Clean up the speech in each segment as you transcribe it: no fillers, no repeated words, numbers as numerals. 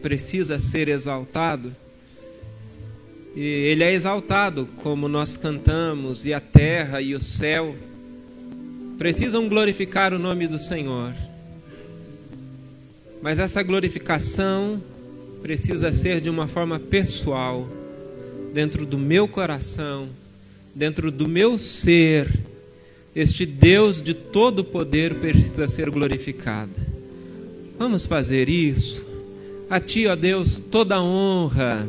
precisa ser exaltado, e Ele é exaltado, como nós cantamos, e a terra e o céu precisam glorificar o nome do Senhor. Mas essa glorificação precisa ser de uma forma pessoal, dentro do meu coração, dentro do meu ser. Este Deus de todo poder precisa ser glorificado. Vamos fazer isso. A Ti, ó Deus, toda a honra,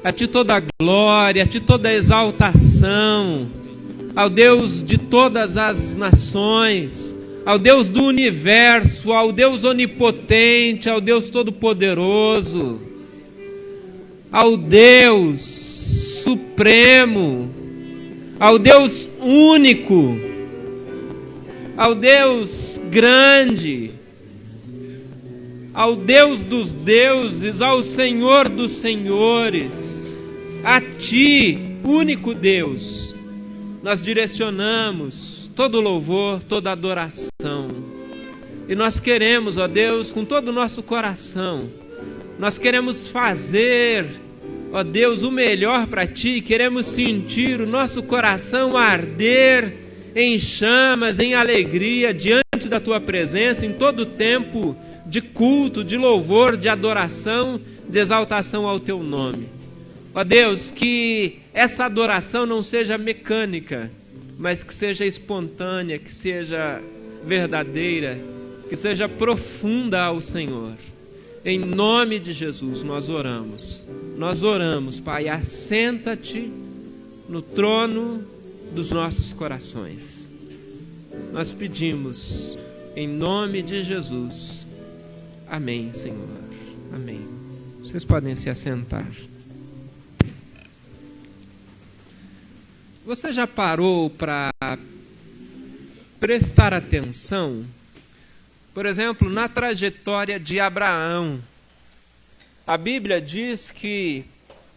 a Ti toda a glória, a Ti toda a exaltação, ao Deus de todas as nações, ao Deus do universo, ao Deus onipotente, ao Deus todo-poderoso, ao Deus supremo, ao Deus único, ao Deus grande, ao Deus dos deuses, ao Senhor dos senhores. A Ti, único Deus, nós direcionamos todo louvor, toda adoração. E nós queremos, ó Deus, com todo o nosso coração, nós queremos fazer, ó Deus, o melhor para Ti. Queremos sentir o nosso coração arder em chamas, em alegria, diante da Tua presença, em todo o tempo de culto, de louvor, de adoração, de exaltação ao Teu nome. Ó Deus, que essa adoração não seja mecânica, mas que seja espontânea, que seja verdadeira, que seja profunda ao Senhor. Em nome de Jesus nós oramos. Nós oramos, Pai, assenta-te no trono dos nossos corações. Nós pedimos em nome de Jesus. Amém, Senhor. Amém. Vocês podem se assentar. Você já parou para prestar atenção, por exemplo, na trajetória de Abraão? A Bíblia diz que,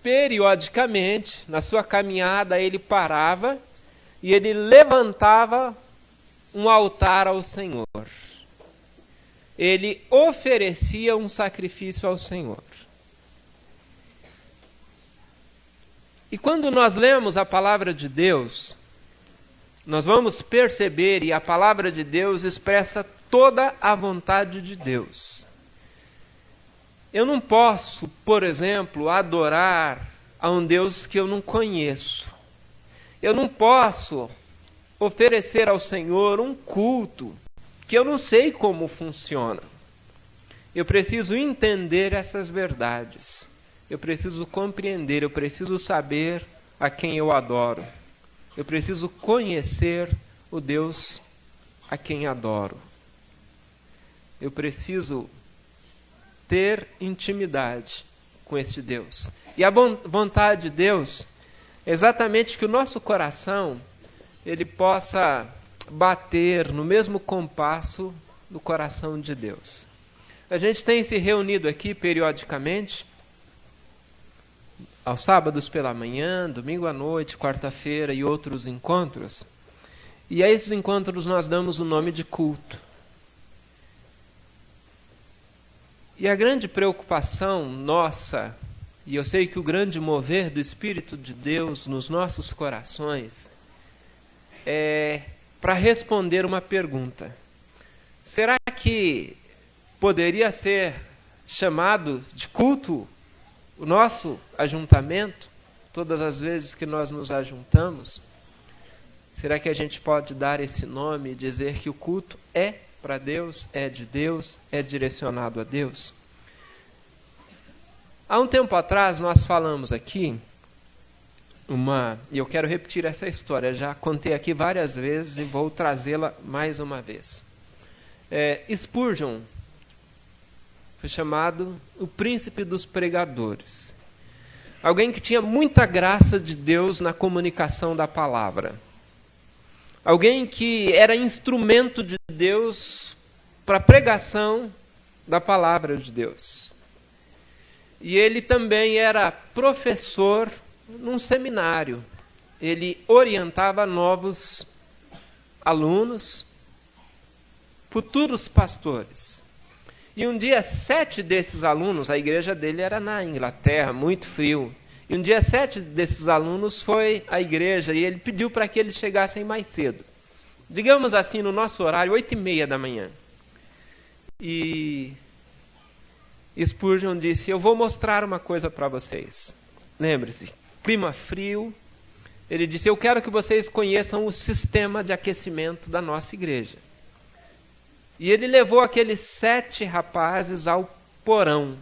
periodicamente, na sua caminhada, ele parava e ele levantava um altar ao Senhor. Ele oferecia um sacrifício ao Senhor. E quando nós lemos a palavra de Deus, nós vamos perceber, e a palavra de Deus expressa toda a vontade de Deus. Eu não posso, por exemplo, adorar a um Deus que eu não conheço. Eu não posso oferecer ao Senhor um culto que eu não sei como funciona. Eu preciso entender essas verdades. Eu preciso compreender, eu preciso saber a quem eu adoro. Eu preciso conhecer o Deus a quem adoro. Eu preciso ter intimidade com este Deus. E a vontade de Deus é exatamente que o nosso coração ele possa bater no mesmo compasso do coração de Deus. A gente tem se reunido aqui periodicamente, aos sábados pela manhã, domingo à noite, quarta-feira e outros encontros. E a esses encontros nós damos o nome de culto. E a grande preocupação nossa, e eu sei que o grande mover do Espírito de Deus nos nossos corações, é para responder uma pergunta. Será que poderia ser chamado de culto o nosso ajuntamento, todas as vezes que nós nos ajuntamos? Será que a gente pode dar esse nome e dizer que o culto é para Deus, é de Deus, é direcionado a Deus? Há um tempo atrás nós falamos aqui, e eu quero repetir essa história, já contei aqui várias vezes e vou trazê-la mais uma vez. Spurgeon foi chamado o príncipe dos pregadores. Alguém que tinha muita graça de Deus na comunicação da palavra. Alguém que era instrumento de Deus para a pregação da palavra de Deus. E ele também era professor num seminário. Ele orientava novos alunos, futuros pastores. E um dia 7 desses alunos, a igreja dele era na Inglaterra, muito frio. E um dia 7 desses alunos foi à igreja e ele pediu para que eles chegassem mais cedo. Digamos assim, no nosso horário, 8h30 da manhã. E Spurgeon disse, eu vou mostrar uma coisa para vocês. Lembre-se, clima frio. Ele disse, eu quero que vocês conheçam o sistema de aquecimento da nossa igreja. E ele levou aqueles 7 rapazes ao porão.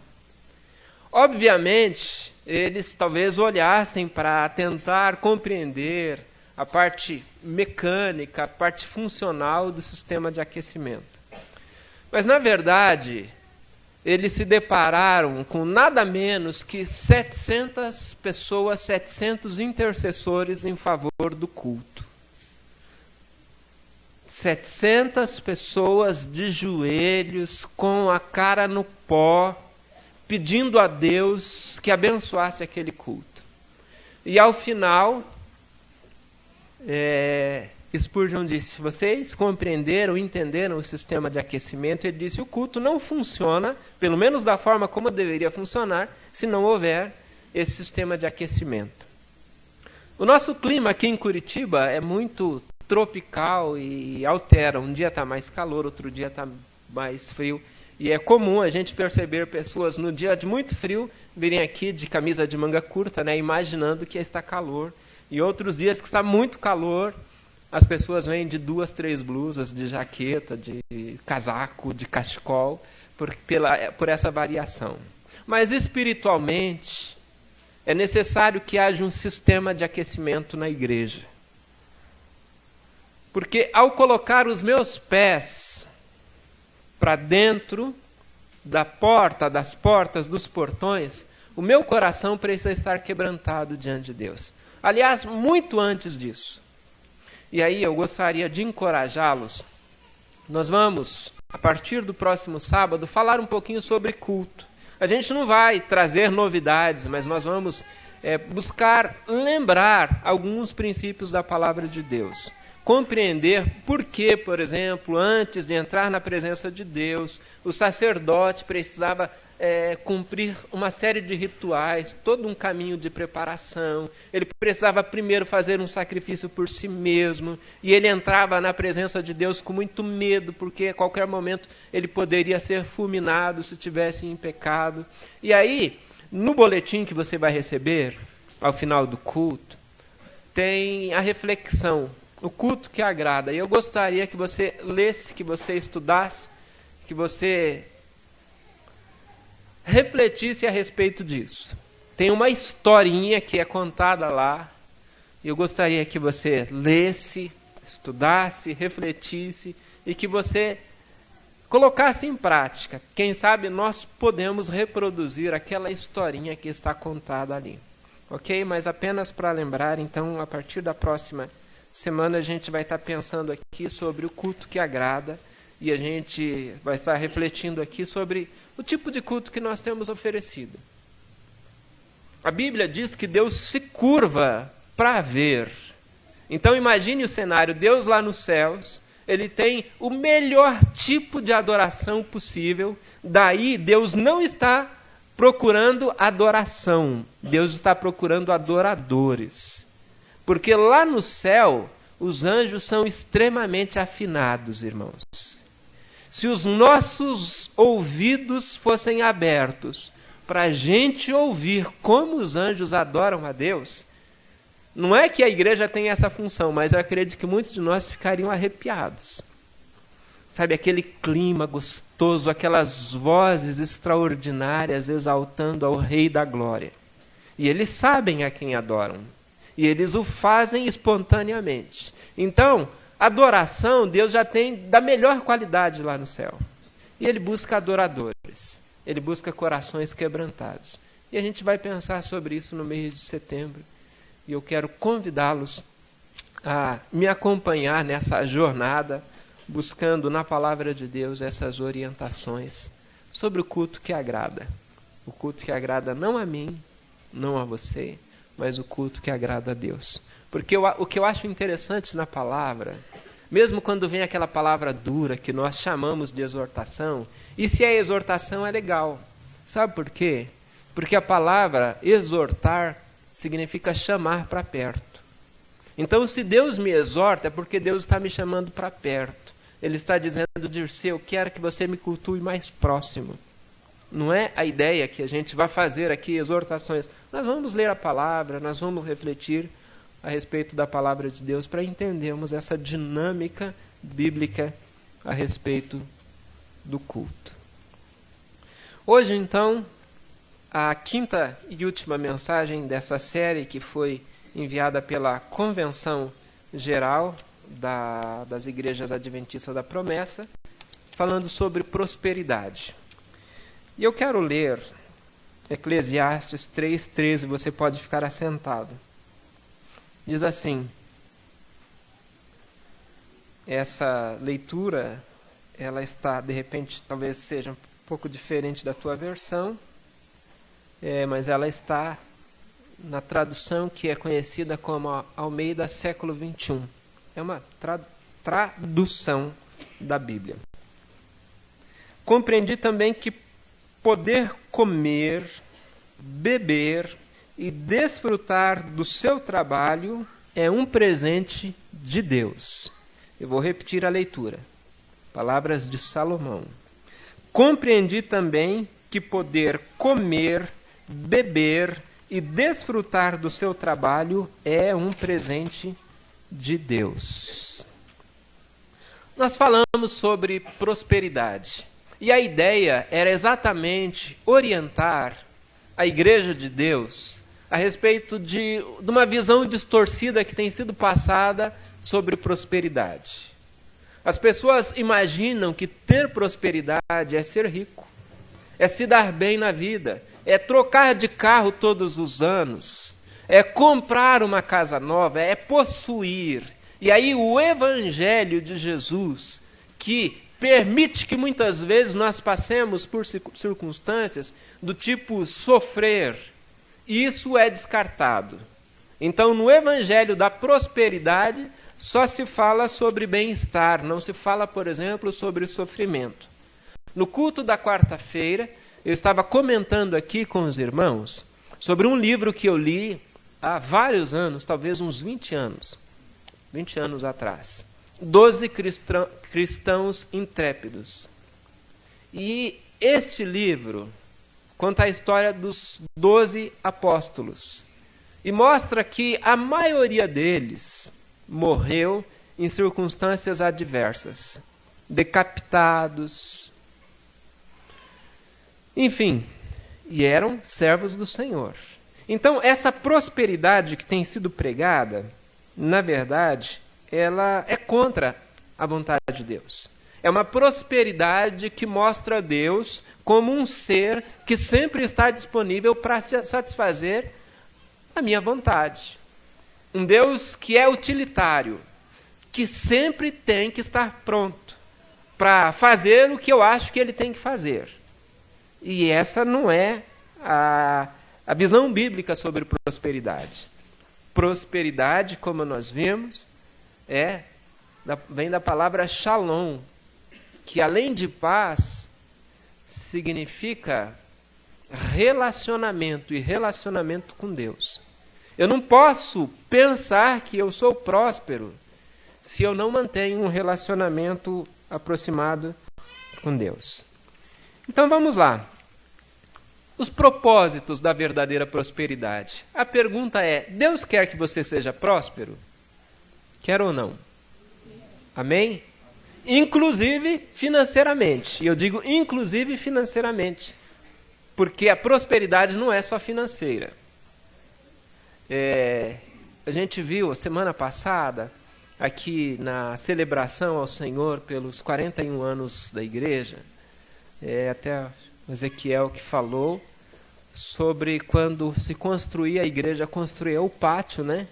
Obviamente, eles talvez olhassem para tentar compreender a parte mecânica, a parte funcional do sistema de aquecimento. Mas, na verdade, eles se depararam com nada menos que 700 pessoas, 700 intercessores em favor do culto. 700 pessoas de joelhos, com a cara no pó, pedindo a Deus que abençoasse aquele culto. E ao final, Spurgeon disse, vocês compreenderam, entenderam o sistema de aquecimento? Ele disse, o culto não funciona, pelo menos da forma como deveria funcionar, se não houver esse sistema de aquecimento. O nosso clima aqui em Curitiba é muito tropical e altera. Um dia está mais calor, outro dia está mais frio. E é comum a gente perceber pessoas no dia de muito frio virem aqui de camisa de manga curta, né, imaginando que está calor. E outros dias que está muito calor, as pessoas vêm de 2, 3 blusas, de jaqueta, de casaco, de cachecol, por essa variação. Mas espiritualmente, é necessário que haja um sistema de aquecimento na igreja. Porque ao colocar os meus pés para dentro das portas, dos portões, o meu coração precisa estar quebrantado diante de Deus. Aliás, muito antes disso. E aí eu gostaria de encorajá-los. Nós vamos, a partir do próximo sábado, falar um pouquinho sobre culto. A gente não vai trazer novidades, mas nós vamos buscar lembrar alguns princípios da palavra de Deus. Compreender por que, por exemplo, antes de entrar na presença de Deus, o sacerdote precisava cumprir uma série de rituais, todo um caminho de preparação. Ele precisava primeiro fazer um sacrifício por si mesmo, e ele entrava na presença de Deus com muito medo, porque a qualquer momento ele poderia ser fulminado se tivesse em pecado. E aí, no boletim que você vai receber, ao final do culto, tem a reflexão, o culto que agrada. E eu gostaria que você lesse, que você estudasse, que você refletisse a respeito disso. Tem uma historinha que é contada lá, e eu gostaria que você lesse, estudasse, refletisse, e que você colocasse em prática. Quem sabe nós podemos reproduzir aquela historinha que está contada ali. Ok? Mas apenas para lembrar, então, a partir da próxima semana a gente vai estar pensando aqui sobre o culto que agrada, e a gente vai estar refletindo aqui sobre o tipo de culto que nós temos oferecido. A Bíblia diz que Deus se curva para ver. Então imagine o cenário, Deus lá nos céus, Ele tem o melhor tipo de adoração possível. Daí Deus não está procurando adoração, Deus está procurando adoradores. Porque lá no céu, os anjos são extremamente afinados, irmãos. Se os nossos ouvidos fossem abertos para a gente ouvir como os anjos adoram a Deus, não é que a igreja tem essa função, mas eu acredito que muitos de nós ficariam arrepiados. Sabe, aquele clima gostoso, aquelas vozes extraordinárias exaltando ao Rei da Glória. E eles sabem a quem adoram. E eles o fazem espontaneamente. Então, adoração, Deus já tem da melhor qualidade lá no céu. E Ele busca adoradores. Ele busca corações quebrantados. E a gente vai pensar sobre isso no mês de setembro. E eu quero convidá-los a me acompanhar nessa jornada, buscando na palavra de Deus essas orientações sobre o culto que agrada. O culto que agrada não a mim, não a você, mas o culto que agrada a Deus. Porque o que eu acho interessante na palavra mesmo quando vem aquela palavra dura que nós chamamos de exortação, e se é exortação é legal. Sabe por quê? Porque a palavra exortar significa chamar para perto. Então, se Deus me exorta, é porque Deus está me chamando para perto. Ele está dizendo, Dirceu, eu quero que você me cultue mais próximo. Não é a ideia que a gente vai fazer aqui exortações. Nós vamos ler a palavra, nós vamos refletir a respeito da palavra de Deus para entendermos essa dinâmica bíblica a respeito do culto. Hoje, então, a quinta e última mensagem dessa série que foi enviada pela Convenção Geral das Igrejas Adventistas da Promessa, falando sobre prosperidade. E eu quero ler Eclesiastes 3:13, você pode ficar assentado. Diz assim, essa leitura, ela está, de repente, talvez seja um pouco diferente da tua versão, mas ela está na tradução que é conhecida como Almeida século XXI. É uma tradução da Bíblia. Compreendi também que poder comer, beber e desfrutar do seu trabalho é um presente de Deus. Eu vou repetir a leitura. Palavras de Salomão. Compreendi também que poder comer, beber e desfrutar do seu trabalho é um presente de Deus. Nós falamos sobre prosperidade. E a ideia era exatamente orientar a Igreja de Deus a respeito de uma visão distorcida que tem sido passada sobre prosperidade. As pessoas imaginam que ter prosperidade é ser rico, é se dar bem na vida, é trocar de carro todos os anos, é comprar uma casa nova, é possuir. E aí o Evangelho de Jesus, que permite que muitas vezes nós passemos por circunstâncias do tipo sofrer, isso é descartado. Então, no Evangelho da prosperidade, só se fala sobre bem-estar, não se fala, por exemplo, sobre sofrimento. No culto da quarta-feira, eu estava comentando aqui com os irmãos sobre um livro que eu li há vários anos, talvez uns 20 anos atrás. 12 cristãos intrépidos. E este livro conta a história dos 12 apóstolos. E mostra que a maioria deles morreu em circunstâncias adversas. Decapitados. Enfim, e eram servos do Senhor. Então, essa prosperidade que tem sido pregada, na verdade, ela é contra a vontade de Deus. É uma prosperidade que mostra Deus como um ser que sempre está disponível para satisfazer a minha vontade. Um Deus que é utilitário, que sempre tem que estar pronto para fazer o que eu acho que ele tem que fazer. E essa não é a visão bíblica sobre prosperidade. Prosperidade, como nós vimos, vem da palavra shalom, que além de paz, significa relacionamento, e relacionamento com Deus. Eu não posso pensar que eu sou próspero se eu não mantenho um relacionamento aproximado com Deus. Então vamos lá. Os propósitos da verdadeira prosperidade. A pergunta é, Deus quer que você seja próspero? Quer ou não? Amém? Inclusive financeiramente. E eu digo inclusive financeiramente. Porque a prosperidade não é só financeira. A gente viu semana passada, aqui na celebração ao Senhor pelos 41 anos da igreja, até Ezequiel que falou sobre quando se construía a igreja, construía o pátio, né?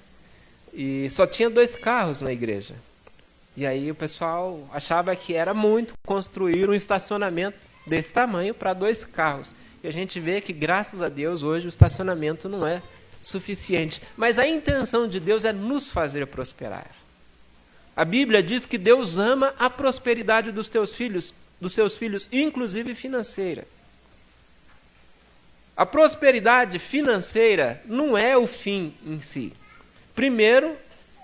E só tinha 2 carros na igreja. E aí o pessoal achava que era muito construir um estacionamento desse tamanho para 2 carros. E a gente vê que, graças a Deus, hoje o estacionamento não é suficiente. Mas a intenção de Deus é nos fazer prosperar. A Bíblia diz que Deus ama a prosperidade dos seus filhos, inclusive financeira. A prosperidade financeira não é o fim em si. Primeiro,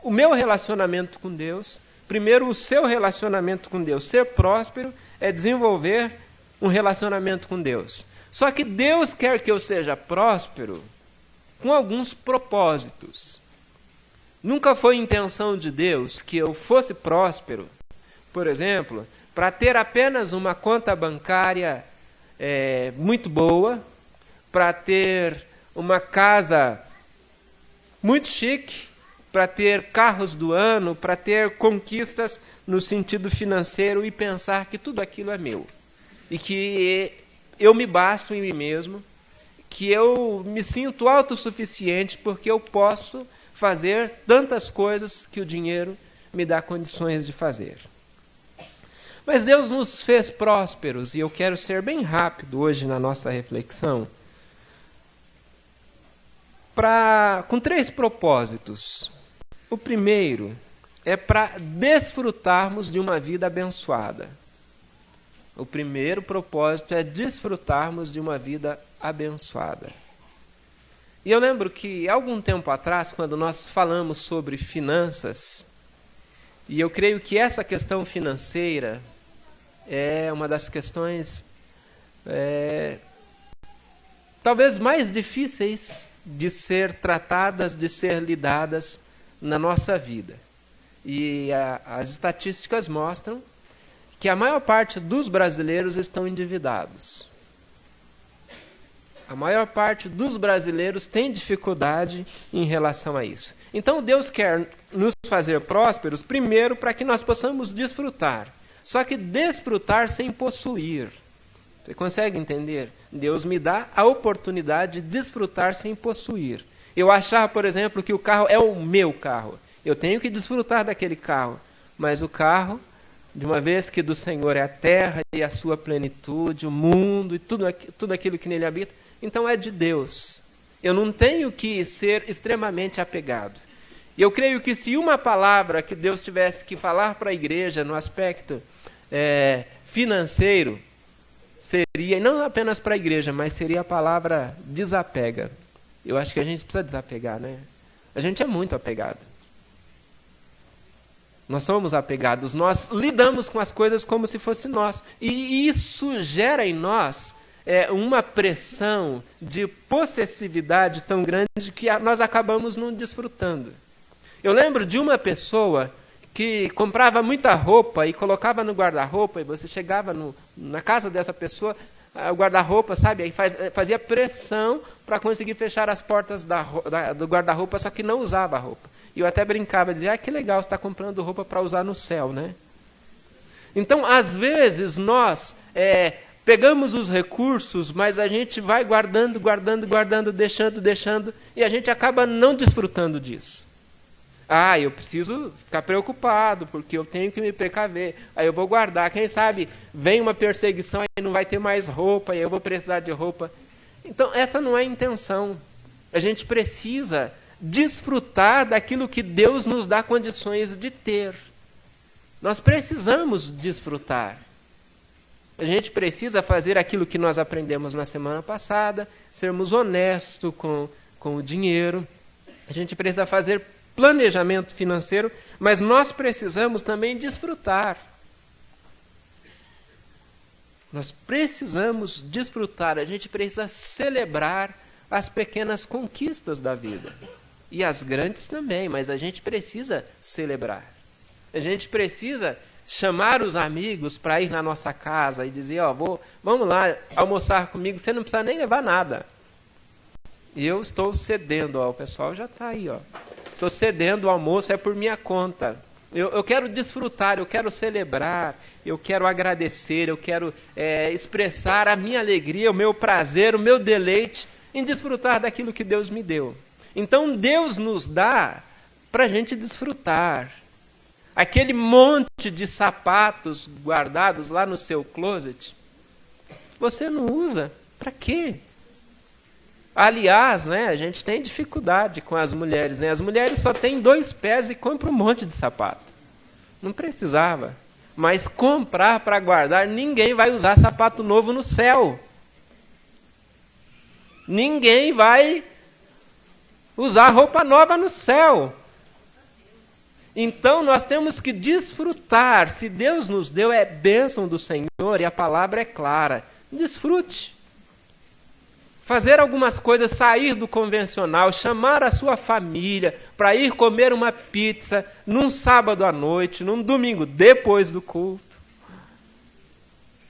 o meu relacionamento com Deus, primeiro o seu relacionamento com Deus. Ser próspero é desenvolver um relacionamento com Deus. Só que Deus quer que eu seja próspero com alguns propósitos. Nunca foi intenção de Deus que eu fosse próspero, por exemplo, para ter apenas uma conta bancária muito boa, para ter uma casa muito chique, para ter carros do ano, para ter conquistas no sentido financeiro e pensar que tudo aquilo é meu. E que eu me basto em mim mesmo, que eu me sinto autossuficiente porque eu posso fazer tantas coisas que o dinheiro me dá condições de fazer. Mas Deus nos fez prósperos, e eu quero ser bem rápido hoje na nossa reflexão, com 3 propósitos. O primeiro é para desfrutarmos de uma vida abençoada. O primeiro propósito é desfrutarmos de uma vida abençoada. E eu lembro que, algum tempo atrás, quando nós falamos sobre finanças, e eu creio que essa questão financeira é uma das questões talvez mais difíceis de ser tratadas, de ser lidadas na nossa vida. E as estatísticas mostram que a maior parte dos brasileiros estão endividados. A maior parte dos brasileiros tem dificuldade em relação a isso. Então Deus quer nos fazer prósperos, primeiro, para que nós possamos desfrutar. Só que desfrutar sem possuir. Você consegue entender? Deus me dá a oportunidade de desfrutar sem possuir. Eu achar, por exemplo, que o carro é o meu carro. Eu tenho que desfrutar daquele carro. Mas o carro, de uma vez que do Senhor é a terra e a sua plenitude, o mundo e tudo aquilo que nele habita, então é de Deus. Eu não tenho que ser extremamente apegado. E eu creio que se uma palavra que Deus tivesse que falar para a igreja no aspecto financeiro, seria, não apenas para a igreja, mas seria a palavra desapega. Eu acho que a gente precisa desapegar, né? A gente é muito apegado. Nós somos apegados, nós lidamos com as coisas como se fosse nosso. E isso gera em nós uma pressão de possessividade tão grande que nós acabamos não desfrutando. Eu lembro de uma pessoa que comprava muita roupa e colocava no guarda-roupa, e você chegava na casa dessa pessoa, o guarda-roupa, sabe, aí fazia pressão para conseguir fechar as portas do guarda-roupa, só que não usava a roupa. E eu até brincava, dizia, que legal, você está comprando roupa para usar no céu, né? Então, às vezes, nós pegamos os recursos, mas a gente vai guardando, deixando, e a gente acaba não desfrutando disso. Eu preciso ficar preocupado, porque eu tenho que me precaver. Aí eu vou guardar. Quem sabe vem uma perseguição e não vai ter mais roupa, e eu vou precisar de roupa. Então, essa não é a intenção. A gente precisa desfrutar daquilo que Deus nos dá condições de ter. Nós precisamos desfrutar. A gente precisa fazer aquilo que nós aprendemos na semana passada, sermos honestos com o dinheiro. A gente precisa fazer planejamento financeiro, mas nós precisamos também desfrutar. Nós precisamos desfrutar, a gente precisa celebrar as pequenas conquistas da vida. E as grandes também, mas a gente precisa celebrar. A gente precisa chamar os amigos para ir na nossa casa e dizer, vamos lá almoçar comigo, você não precisa nem levar nada. E eu estou cedendo, o pessoal já está aí, Estou cedendo o almoço, é por minha conta. Eu quero desfrutar, eu quero celebrar, eu quero agradecer, eu quero expressar a minha alegria, o meu prazer, o meu deleite em desfrutar daquilo que Deus me deu. Então Deus nos dá para a gente desfrutar. Aquele monte de sapatos guardados lá no seu closet, você não usa. Para quê? Aliás, a gente tem dificuldade com as mulheres. As mulheres só têm 2 pés e compram um monte de sapato. Não precisava. Mas comprar para guardar, ninguém vai usar sapato novo no céu. Ninguém vai usar roupa nova no céu. Então nós temos que desfrutar. Se Deus nos deu, é bênção do Senhor e a palavra é clara. Desfrute. Fazer algumas coisas, sair do convencional, chamar a sua família para ir comer uma pizza num sábado à noite, num domingo depois do culto.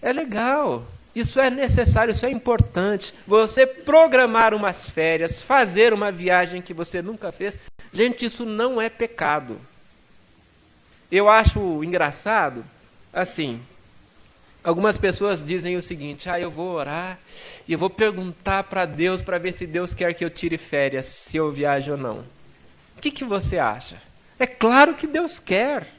É legal. Isso é necessário, isso é importante. Você programar umas férias, fazer uma viagem que você nunca fez. Gente, isso não é pecado. Eu acho engraçado, assim, algumas pessoas dizem o seguinte: eu vou orar e eu vou perguntar para Deus para ver se Deus quer que eu tire férias, se eu viajo ou não. O que você acha? É claro que Deus quer.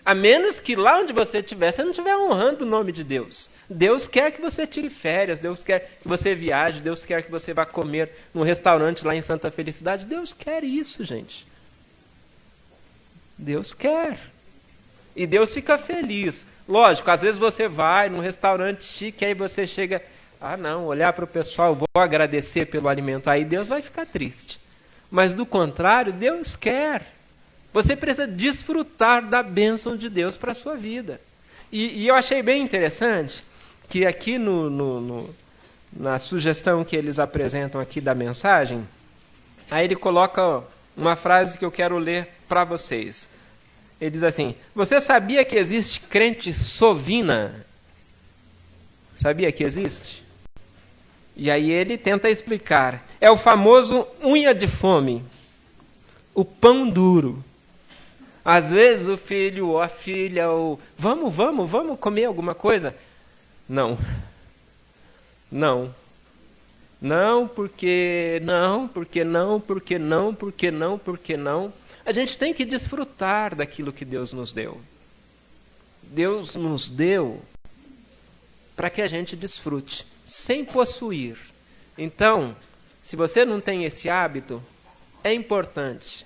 A menos que lá onde você estiver, você não estiver honrando o nome de Deus. Deus quer que você tire férias, Deus quer que você viaje, Deus quer que você vá comer num restaurante lá em Santa Felicidade. Deus quer isso, gente. Deus quer. E Deus fica feliz. Lógico, às vezes você vai num restaurante chique, aí você chega, olhar para o pessoal, vou agradecer pelo alimento. Aí Deus vai ficar triste. Mas do contrário, Deus quer. Você precisa desfrutar da bênção de Deus para a sua vida. E eu achei bem interessante que aqui na sugestão que eles apresentam aqui da mensagem, aí ele coloca uma frase que eu quero ler para vocês. Ele diz assim: você sabia que existe crente sovina? Sabia que existe? E aí ele tenta explicar. É o famoso unha de fome. O pão duro. Às vezes o filho ou a filha, vamos comer alguma coisa? Não, porque não. A gente tem que desfrutar daquilo que Deus nos deu. Deus nos deu para que a gente desfrute, sem possuir. Então, se você não tem esse hábito, é importante.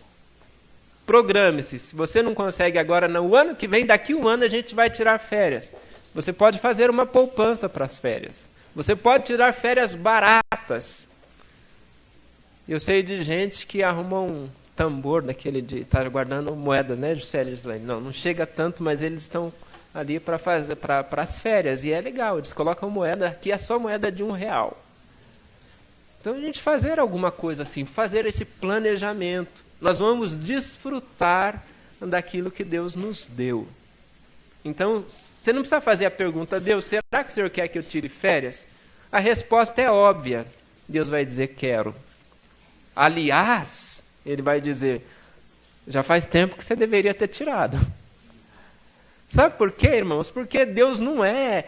Programe-se. Se você não consegue agora, no ano que vem, daqui um ano a gente vai tirar férias. Você pode fazer uma poupança para as férias. Você pode tirar férias baratas. Eu sei de gente que arruma um tambor daquele de estar guardando moeda, né, Juscelia? Não chega tanto, mas eles estão ali para fazer para as férias. E é legal, eles colocam moeda, aqui é só moeda de R$1. Então a gente fazer alguma coisa assim, fazer esse planejamento. Nós vamos desfrutar daquilo que Deus nos deu. Então, você não precisa fazer a pergunta: Deus, será que o Senhor quer que eu tire férias? A resposta é óbvia. Deus vai dizer: quero. Aliás, Ele vai dizer: já faz tempo que você deveria ter tirado. Sabe por quê, irmãos? Porque Deus não é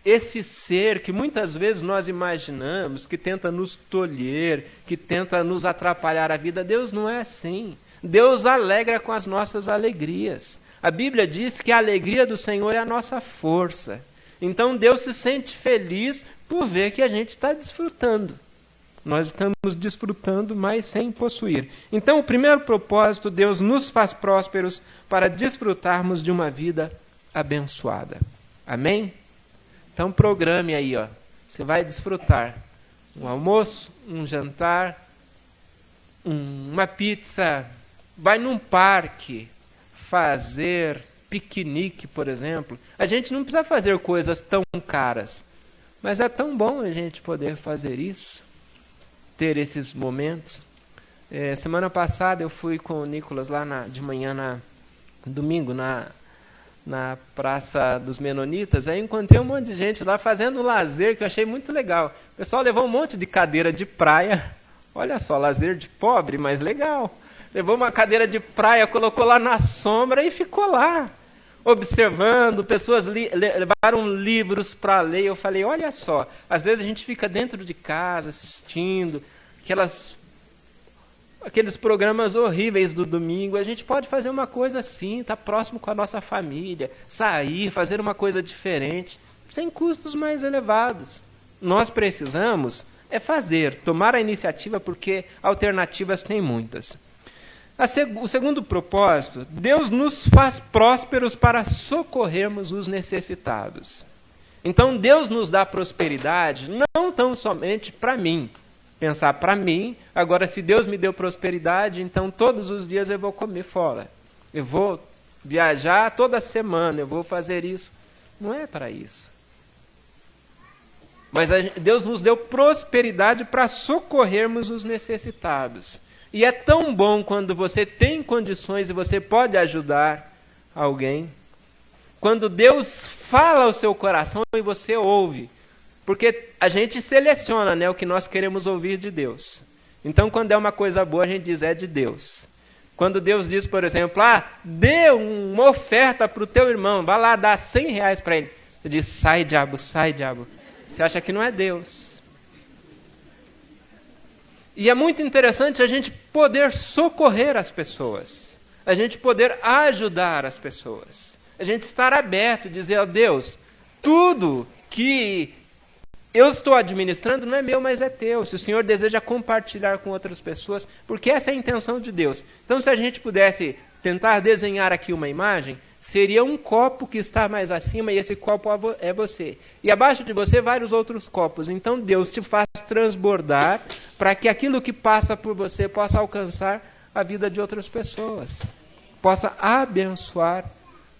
esse ser que muitas vezes nós imaginamos, que tenta nos tolher, que tenta nos atrapalhar a vida. Deus não é assim. Deus alegra com as nossas alegrias. A Bíblia diz que a alegria do Senhor é a nossa força. Então Deus se sente feliz por ver que a gente está desfrutando. Nós estamos desfrutando, mas sem possuir. Então, o primeiro propósito: Deus nos faz prósperos para desfrutarmos de uma vida abençoada. Amém? Então programe aí, você vai desfrutar um almoço, um jantar, uma pizza, vai num parque, fazer piquenique, por exemplo. A gente não precisa fazer coisas tão caras, mas é tão bom a gente poder fazer isso, ter esses momentos. Semana passada eu fui com o Nicolas lá de manhã, domingo, na Praça dos Menonitas. Aí encontrei um monte de gente lá fazendo um lazer que eu achei muito legal. O pessoal levou um monte de cadeira de praia. Olha só, lazer de pobre, mas legal. Levou uma cadeira de praia, colocou lá na sombra e ficou lá, observando. Pessoas levaram livros para ler. Eu falei: olha só, às vezes a gente fica dentro de casa assistindo aqueles programas horríveis do domingo. A gente pode fazer uma coisa assim, estar próximo com a nossa família, sair, fazer uma coisa diferente, sem custos mais elevados. Nós precisamos fazer, tomar a iniciativa, porque alternativas tem muitas. O segundo propósito, Deus nos faz prósperos para socorrermos os necessitados. Então Deus nos dá prosperidade não tão somente para mim. Pensar para mim, agora se Deus me deu prosperidade, então todos os dias eu vou comer fora. Eu vou viajar toda semana, eu vou fazer isso. Não é para isso. Mas Deus nos deu prosperidade para socorrermos os necessitados. E é tão bom quando você tem condições e você pode ajudar alguém. Quando Deus fala ao seu coração e você ouve. Porque a gente seleciona, né, o que nós queremos ouvir de Deus. Então, quando é uma coisa boa, a gente diz, é de Deus. Quando Deus diz, por exemplo, dê uma oferta para o teu irmão, vai lá dar R$100 para ele. Você diz, sai diabo, sai diabo. Você acha que não é Deus. E é muito interessante a gente poder socorrer as pessoas. A gente poder ajudar as pessoas. A gente estar aberto, dizer, ó Deus, tudo que eu estou administrando não é meu, mas é teu. Se o Senhor deseja compartilhar com outras pessoas, porque essa é a intenção de Deus. Então, se a gente pudesse tentar desenhar aqui uma imagem, seria um copo que está mais acima e esse copo é você. E abaixo de você, vários outros copos. Então, Deus te faz transbordar para que aquilo que passa por você possa alcançar a vida de outras pessoas. Possa abençoar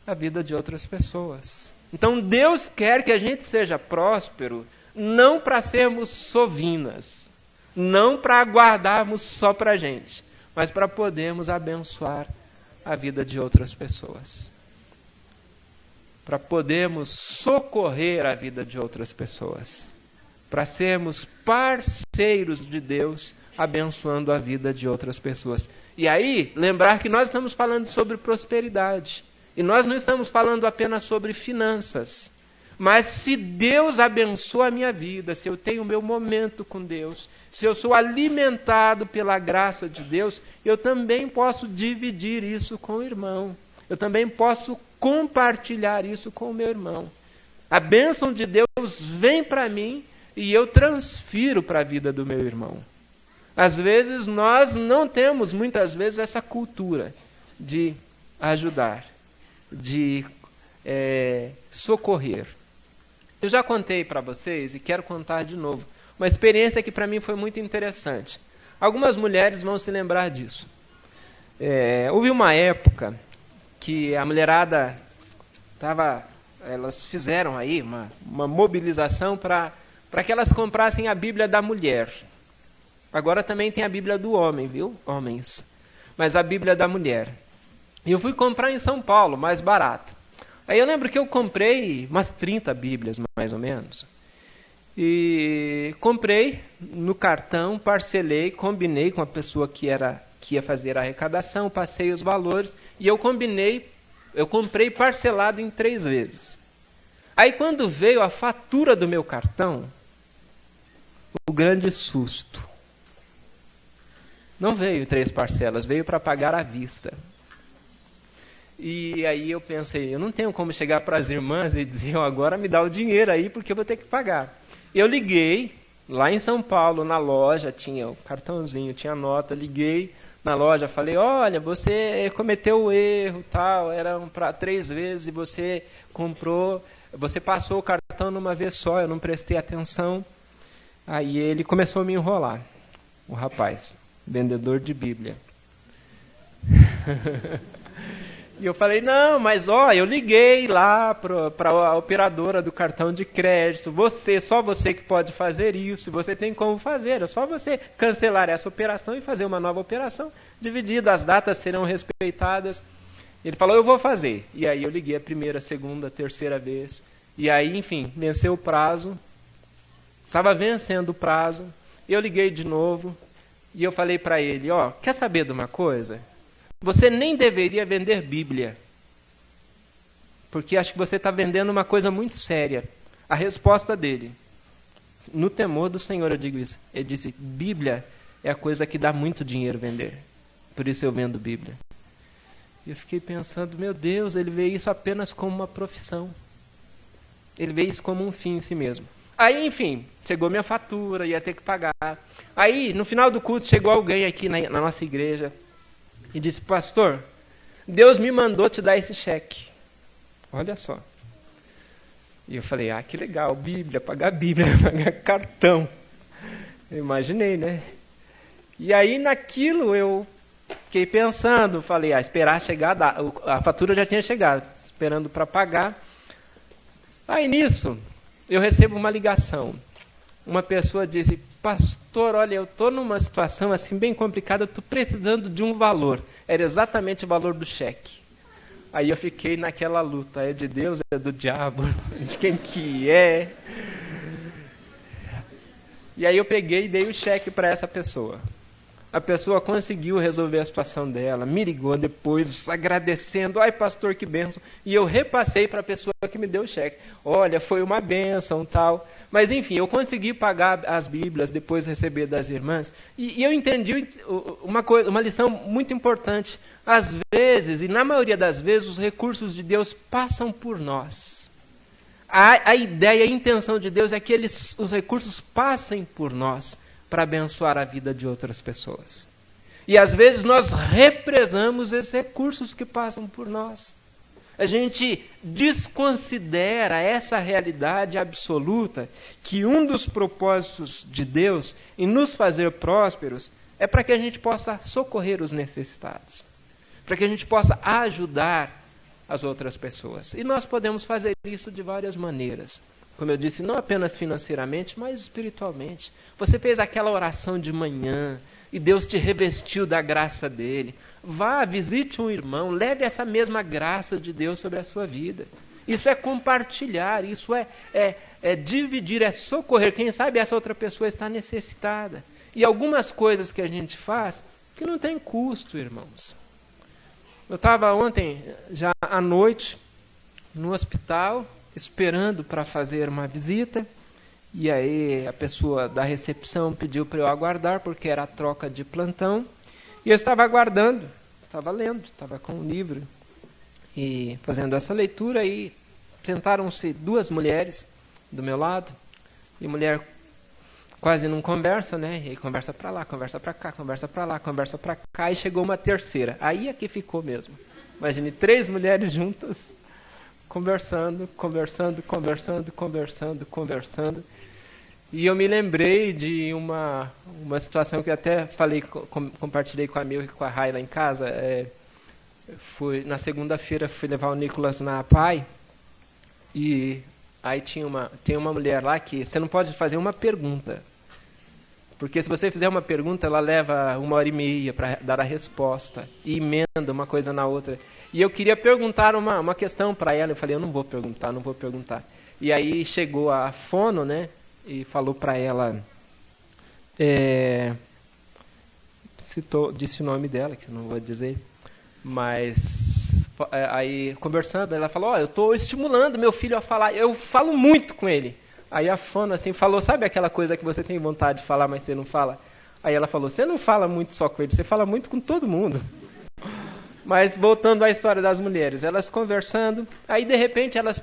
a vida de outras pessoas. Então, Deus quer que a gente seja próspero, não para sermos sovinas, não para guardarmos só para a gente, mas para podermos abençoar a vida de outras pessoas. Para podermos socorrer a vida de outras pessoas. Para sermos parceiros de Deus, abençoando a vida de outras pessoas. E aí, lembrar que nós estamos falando sobre prosperidade. E nós não estamos falando apenas sobre finanças. Mas se Deus abençoa a minha vida, se eu tenho o meu momento com Deus, se eu sou alimentado pela graça de Deus, eu também posso dividir isso com o irmão. Eu também posso compartilhar isso com o meu irmão. A bênção de Deus vem para mim e eu transfiro para a vida do meu irmão. Às vezes nós não temos, muitas vezes, essa cultura de ajudar, de socorrer. Eu já contei para vocês e quero contar de novo. Uma experiência que para mim foi muito interessante. Algumas mulheres vão se lembrar disso. Houve uma época que a mulherada elas fizeram aí uma mobilização para que elas comprassem a Bíblia da mulher. Agora também tem a Bíblia do homem, viu? Homens. Mas a Bíblia da mulher. E eu fui comprar em São Paulo, mais barato. Aí eu lembro que eu comprei umas 30 Bíblias, mais ou menos. E comprei no cartão, parcelei, combinei com a pessoa que ia fazer a arrecadação, passei os valores e eu comprei parcelado em 3 vezes. Aí quando veio a fatura do meu cartão, o grande susto. Não veio em 3 parcelas, veio para pagar à vista. E aí eu pensei, eu não tenho como chegar para as irmãs e dizer, agora me dá o dinheiro aí porque eu vou ter que pagar. Eu liguei lá em São Paulo, na loja, tinha o cartãozinho, tinha a nota, liguei na loja, falei, olha, você cometeu o erro, tal, eram para 3 vezes e você passou o cartão numa vez só, eu não prestei atenção. Aí ele começou a me enrolar, o rapaz, vendedor de Bíblia. E eu falei, não, mas eu liguei lá para a operadora do cartão de crédito, só você que pode fazer isso, você tem como fazer, é só você cancelar essa operação e fazer uma nova operação, dividida, as datas serão respeitadas. Ele falou, eu vou fazer. E aí eu liguei a primeira, segunda, terceira vez, e aí, enfim, venceu o prazo, estava vencendo o prazo, eu liguei de novo, e eu falei para ele, quer saber de uma coisa? Você nem deveria vender Bíblia, porque acho que você está vendendo uma coisa muito séria. A resposta dele, no temor do Senhor eu digo isso, ele disse, Bíblia é a coisa que dá muito dinheiro vender, por isso eu vendo Bíblia. E eu fiquei pensando, meu Deus, ele vê isso apenas como uma profissão, ele vê isso como um fim em si mesmo. Aí, enfim, chegou minha fatura, ia ter que pagar. Aí, no final do culto, chegou alguém aqui na nossa igreja, e disse: pastor, Deus me mandou te dar esse cheque. Olha só. E eu falei: que legal, Bíblia, pagar cartão. Eu imaginei, né? E aí naquilo eu fiquei pensando, falei: esperar chegar, a fatura já tinha chegado, esperando para pagar. Aí nisso, eu recebo uma ligação. Uma pessoa disse: pastor, olha, eu estou numa situação assim bem complicada, eu estou precisando de um valor. Era exatamente o valor do cheque. Aí eu fiquei naquela luta: é de Deus, é do diabo, de quem que é? E aí eu peguei e dei o cheque para essa pessoa. A pessoa conseguiu resolver a situação dela, me ligou depois, agradecendo: ai pastor, que bênção. E eu repassei para a pessoa que me deu o cheque: olha, foi uma bênção, tal. Mas enfim, eu consegui pagar as Bíblias, depois receber das irmãs. E eu entendi uma lição muito importante. Às vezes, e na maioria das vezes, os recursos de Deus passam por nós. A ideia, a intenção de Deus é que os recursos passem por nós para abençoar a vida de outras pessoas. E às vezes nós represamos esses recursos que passam por nós. A gente desconsidera essa realidade absoluta, que um dos propósitos de Deus em nos fazer prósperos é para que a gente possa socorrer os necessitados, para que a gente possa ajudar as outras pessoas. E nós podemos fazer isso de várias maneiras. Como eu disse, não apenas financeiramente, mas espiritualmente. Você fez aquela oração de manhã e Deus te revestiu da graça dele. Vá, visite um irmão, leve essa mesma graça de Deus sobre a sua vida. Isso é compartilhar, isso é dividir, é socorrer. Quem sabe essa outra pessoa está necessitada. E algumas coisas que a gente faz que não tem custo, irmãos. Eu estava ontem, já à noite, no hospital, esperando para fazer uma visita, e aí a pessoa da recepção pediu para eu aguardar, porque era a troca de plantão, e eu estava aguardando, estava lendo, estava com um livro, e fazendo essa leitura, e sentaram-se duas mulheres do meu lado, e a mulher quase não conversa, né? E aí conversa para lá, conversa para cá, conversa para lá, conversa para cá, e chegou uma terceira. Aí é que ficou mesmo. Imagine 3 mulheres juntas, conversando. E eu me lembrei de uma situação que eu até compartilhei com a Mil e com a Raila em casa. Na segunda-feira fui levar o Nicolas na APAI, e aí tem uma mulher lá que você não pode fazer uma pergunta. Porque se você fizer uma pergunta, ela leva 1h30 para dar a resposta. E emenda uma coisa na outra. E eu queria perguntar uma questão para ela. Eu falei: eu não vou perguntar. E aí chegou a fono, né? E falou para ela... disse o nome dela, que eu não vou dizer. Mas aí, conversando, ela falou: eu estou estimulando meu filho a falar. Eu falo muito com ele. Aí a fono assim falou: sabe aquela coisa que você tem vontade de falar, mas você não fala? Aí ela falou: você não fala muito só com ele, você fala muito com todo mundo. Mas voltando à história das mulheres, elas conversando, aí de repente elas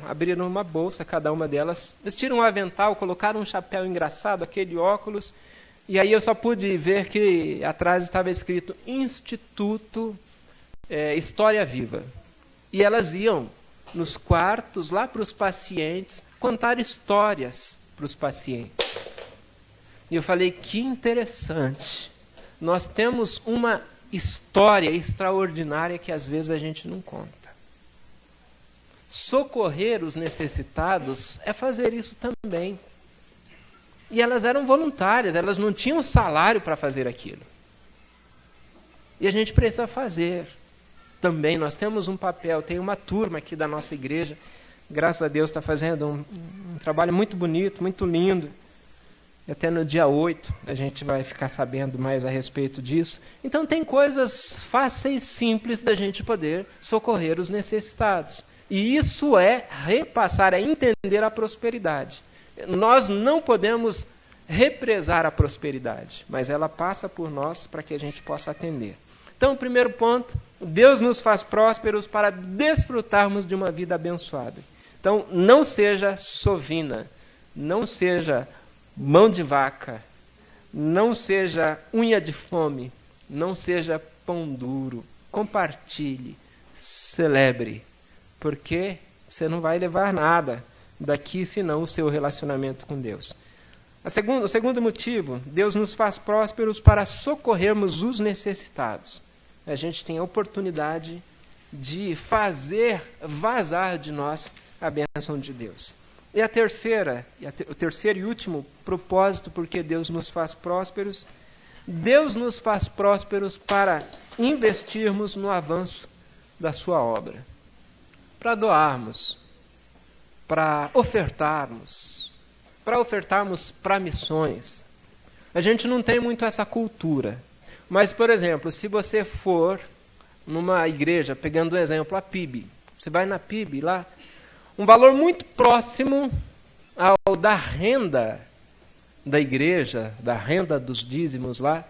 abriram uma bolsa, cada uma delas, vestiram um avental, colocaram um chapéu engraçado, aquele óculos, e aí eu só pude ver que atrás estava escrito Instituto História Viva. E elas iam nos quartos, lá para os pacientes, contar histórias para os pacientes. E eu falei: que interessante. Nós temos uma história extraordinária que às vezes a gente não conta. Socorrer os necessitados é fazer isso também. E elas eram voluntárias, elas não tinham salário para fazer aquilo. E a gente precisa fazer. Também nós temos um papel, tem uma turma aqui da nossa igreja, graças a Deus está fazendo um trabalho muito bonito, muito lindo. E até no dia 8 a gente vai ficar sabendo mais a respeito disso. Então tem coisas fáceis, simples da gente poder socorrer os necessitados. E isso é repassar, é entender a prosperidade. Nós não podemos represar a prosperidade, mas ela passa por nós para que a gente possa atender. Então, o primeiro ponto: Deus nos faz prósperos para desfrutarmos de uma vida abençoada. Então, não seja sovina, não seja mão de vaca, não seja unha de fome, não seja pão duro, compartilhe, celebre, porque você não vai levar nada daqui senão o seu relacionamento com Deus. O segundo motivo, Deus nos faz prósperos para socorrermos os necessitados. A gente tem a oportunidade de fazer vazar de nós a bênção de Deus. E o terceiro e último propósito porque Deus nos faz prósperos, Deus nos faz prósperos para investirmos no avanço da sua obra. Para doarmos, para ofertarmos para missões. A gente não tem muito essa cultura. Mas, por exemplo, se você for numa igreja, pegando um exemplo, a PIB, você vai na PIB lá, um valor muito próximo ao da renda da igreja, da renda dos dízimos lá,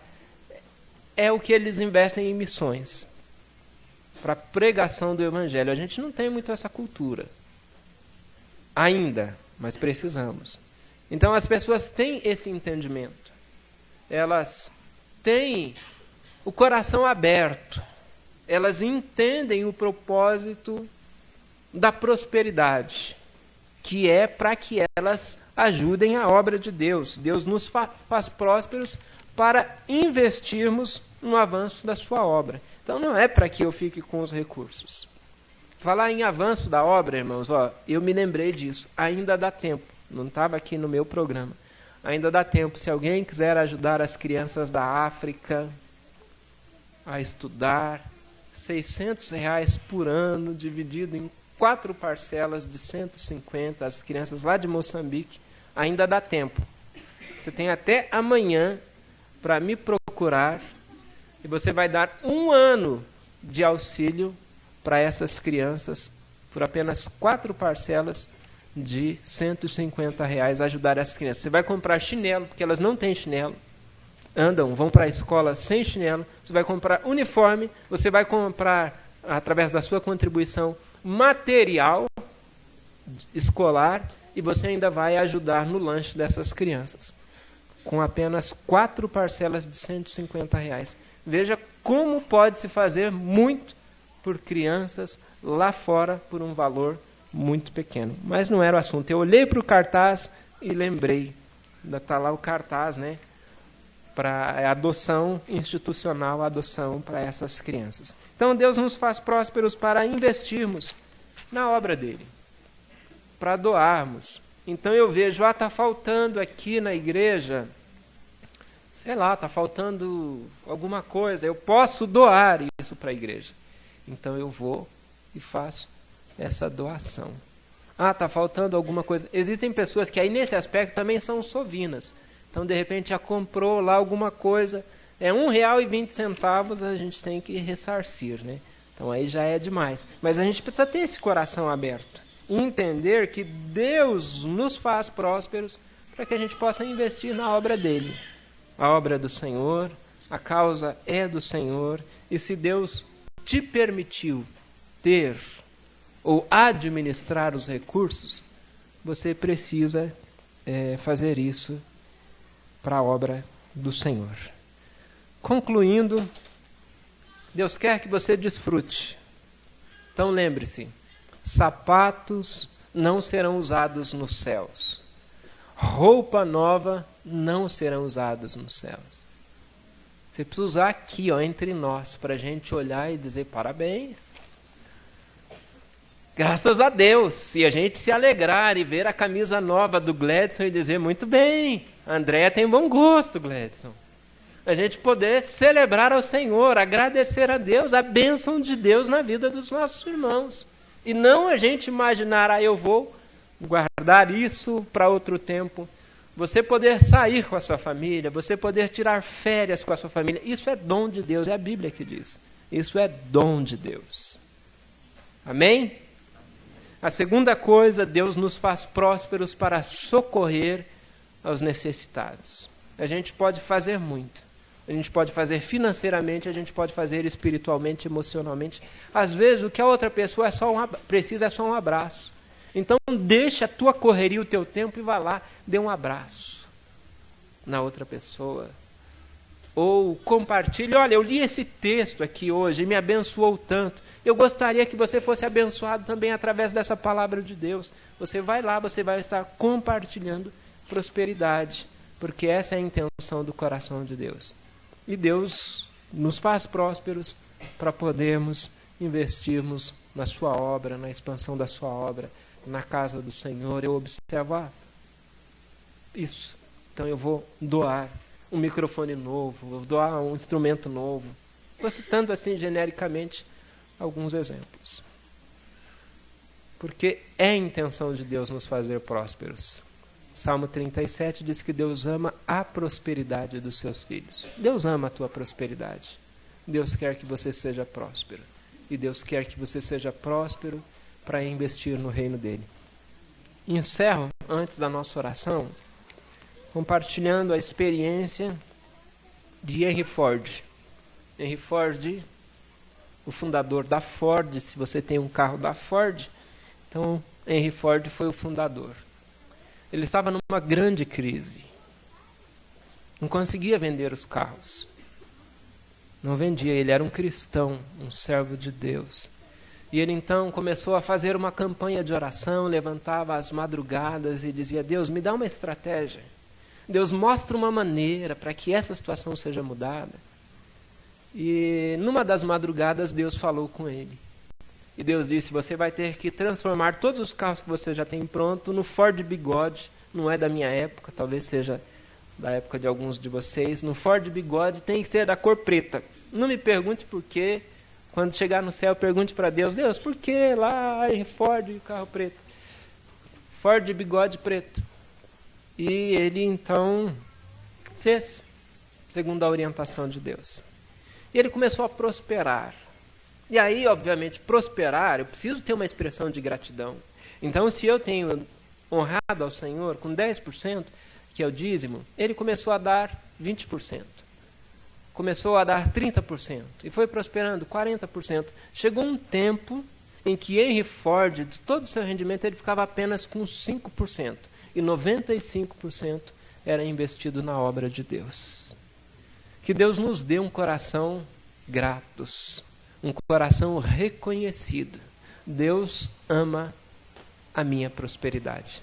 é o que eles investem em missões, para a pregação do Evangelho. A gente não tem muito essa cultura ainda, mas precisamos. Então as pessoas têm esse entendimento. Elas têm o coração aberto. Elas entendem o propósito da prosperidade, que é para que elas ajudem a obra de Deus. Deus nos faz prósperos para investirmos no avanço da sua obra. Então não é para que eu fique com os recursos. Falar em avanço da obra, irmãos, eu me lembrei disso. Ainda dá tempo. Não estava aqui no meu programa. Ainda dá tempo. Se alguém quiser ajudar as crianças da África a estudar, R$600 por ano, dividido em 4 parcelas de 150, as crianças lá de Moçambique, ainda dá tempo. Você tem até amanhã para me procurar e você vai dar 1 ano de auxílio para essas crianças por apenas 4 parcelas de R$150 ajudar essas crianças. Você vai comprar chinelo, porque elas não têm chinelo, vão para a escola sem chinelo. Você vai comprar uniforme, você vai comprar, através da sua contribuição, material escolar e você ainda vai ajudar no lanche dessas crianças, com apenas 4 parcelas de R$150. Veja como pode se fazer muito por crianças lá fora por um valor muito pequeno. Mas não era o assunto. Eu olhei para o cartaz e lembrei. Ainda está lá o cartaz, né? Para adoção institucional, adoção para essas crianças. Então Deus nos faz prósperos para investirmos na obra dele, para doarmos. Então eu vejo, está faltando aqui na igreja, sei lá, está faltando alguma coisa, eu posso doar isso para a igreja. Então eu vou e faço essa doação. Está faltando alguma coisa. Existem pessoas que aí nesse aspecto também são sovinas. Então de repente já comprou lá alguma coisa, é R$1,20, a gente tem que ressarcir, né? Então aí já é demais. Mas a gente precisa ter esse coração aberto e entender que Deus nos faz prósperos para que a gente possa investir na obra dele. A obra do Senhor, a causa é do Senhor, e se Deus te permitiu ter ou administrar os recursos, você precisa fazer isso para a obra do Senhor. Concluindo, Deus quer que você desfrute. Então lembre-se, sapatos não serão usados nos céus. Roupa nova não serão usadas nos céus. Você precisa usar aqui, entre nós, para a gente olhar e dizer parabéns. Graças a Deus. E a gente se alegrar e ver a camisa nova do Gledson e dizer muito bem. A Andréia tem bom gosto, Gledson. A gente poder celebrar ao Senhor, agradecer a Deus, a bênção de Deus na vida dos nossos irmãos. E não a gente imaginar, eu vou guardar isso para outro tempo. Você poder sair com a sua família, você poder tirar férias com a sua família, isso é dom de Deus, é a Bíblia que diz. Isso é dom de Deus. Amém? A segunda coisa, Deus nos faz prósperos para socorrer aos necessitados. A gente pode fazer muito. A gente pode fazer financeiramente, a gente pode fazer espiritualmente, emocionalmente. Às vezes o que a outra pessoa precisa é só um abraço. Então deixa a tua correria, o teu tempo e vá lá, dê um abraço na outra pessoa. ou compartilhe: olha, eu li esse texto aqui hoje e me abençoou tanto. Eu gostaria que você fosse abençoado também através dessa palavra de Deus. Você vai lá, você vai estar compartilhando prosperidade, porque essa é a intenção do coração de Deus. E Deus nos faz prósperos para podermos investirmos na sua obra, na expansão da sua obra, na casa do Senhor. Eu observo isso. Então eu vou doar um microfone novo, vou doar um instrumento novo. Estou citando assim genericamente alguns exemplos. Porque é a intenção de Deus nos fazer prósperos. Salmo 37 diz que Deus ama a prosperidade dos seus filhos. Deus ama a tua prosperidade. Deus quer que você seja próspero. E Deus quer que você seja próspero para investir no reino dele. Encerro, antes da nossa oração, compartilhando a experiência de Henry Ford. Henry Ford, o fundador da Ford. Se você tem um carro da Ford, então Henry Ford foi o fundador. Ele estava numa grande crise. Não conseguia vender os carros. Não vendia. Ele era um cristão, um servo de Deus. E ele então começou a fazer uma campanha de oração, levantava às madrugadas e dizia: Deus, me dá uma estratégia. Deus, mostra uma maneira para que essa situação seja mudada. E numa das madrugadas Deus falou com ele. E Deus disse: você vai ter que transformar todos os carros que você já tem pronto no Ford Bigode. Não é da minha época, talvez seja da época de alguns de vocês. No Ford Bigode tem que ser da cor preta. Não me pergunte por quê. Quando chegar no céu, pergunte para Deus: Deus, por que lá Ford carro preto? Ford Bigode preto. E ele então fez, segundo a orientação de Deus. E ele começou a prosperar. E aí, obviamente, prosperar, eu preciso ter uma expressão de gratidão. Então, se eu tenho honrado ao Senhor com 10%, que é o dízimo, ele começou a dar 20%. Começou a dar 30%. E foi prosperando 40%. Chegou um tempo em que Henry Ford, de todo o seu rendimento, ele ficava apenas com 5%. E 95% era investido na obra de Deus. Que Deus nos dê um coração gratos. Um coração reconhecido. Deus ama a minha prosperidade.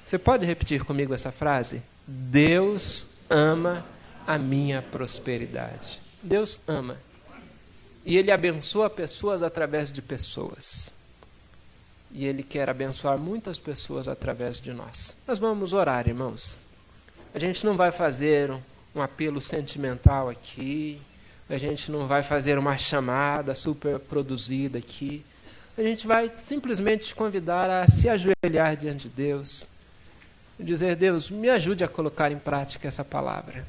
Você pode repetir comigo essa frase? Deus ama a minha prosperidade. Deus ama. E Ele abençoa pessoas através de pessoas. E Ele quer abençoar muitas pessoas através de nós. Nós vamos orar, irmãos. A gente não vai fazer um apelo sentimental aqui. A gente não vai fazer uma chamada super produzida aqui. A gente vai simplesmente te convidar a se ajoelhar diante de Deus. E dizer: Deus, me ajude a colocar em prática essa palavra.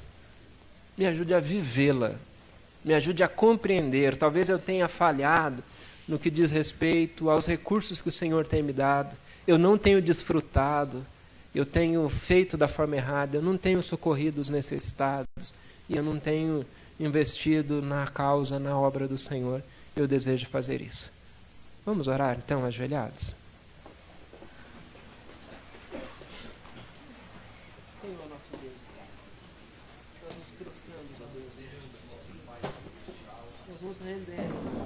Me ajude a vivê-la. Me ajude a compreender. Talvez eu tenha falhado no que diz respeito aos recursos que o Senhor tem me dado. Eu não tenho desfrutado. Eu tenho feito da forma errada. Eu não tenho socorrido os necessitados. E eu não tenho investido na causa, na obra do Senhor. Eu desejo fazer isso. Vamos orar então, ajoelhados? Senhor nosso Deus, nós nos prostramos, ó Deus, nós nos rendemos.